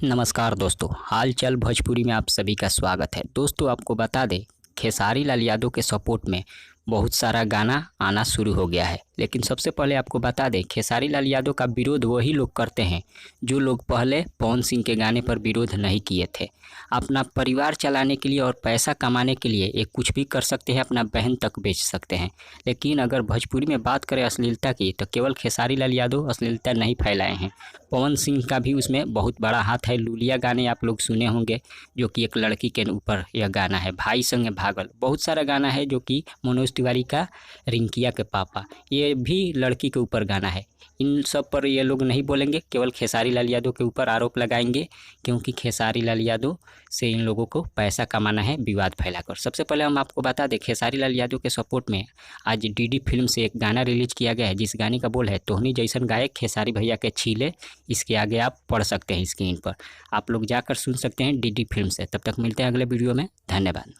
नमस्कार दोस्तों, हाल चाल भोजपुरी में आप सभी का स्वागत है। दोस्तों आपको बता दें, खेसारी लाल यादव के सपोर्ट में बहुत सारा गाना आना शुरू हो गया है। लेकिन सबसे पहले आपको बता दें, खेसारी लाल यादव का विरोध वही लोग करते हैं जो लोग पहले पवन सिंह के गाने पर विरोध नहीं किए थे। अपना परिवार चलाने के लिए और पैसा कमाने के लिए ये कुछ भी कर सकते हैं, अपना बहन तक बेच सकते हैं। लेकिन अगर भोजपुरी में बात करें अश्लीलता की, तो केवल खेसारी लाल यादव अश्लीलता नहीं फैलाए हैं, पवन सिंह का भी उसमें बहुत बड़ा हाथ है। लूलिया गाने आप लोग सुने होंगे, जो कि एक लड़की के ऊपर यह गाना है। भाई संग भागल, बहुत सारा गाना है जो कि मनोज तिवारी का रिंकिया के पापा, ये भी लड़की के ऊपर गाना है। इन सब पर ये लोग नहीं बोलेंगे, केवल खेसारी लाल यादव के ऊपर आरोप लगाएंगे, क्योंकि खेसारी लाल यादव से इन लोगों को पैसा कमाना है विवाद फैलाकर। सबसे पहले हम आपको बता दें, खेसारी लाल यादव के सपोर्ट में आज डीडी फिल्म से एक गाना रिलीज किया गया है, जिस गाने का बोल है, तोहनी जैसन गायक खेसारी भैया के छीले। इसके आगे आप पढ़ सकते हैं स्क्रीन पर, आप लोग जाकर सुन सकते हैं डीडी फिल्म से। तब तक मिलते हैं अगले वीडियो में। धन्यवाद।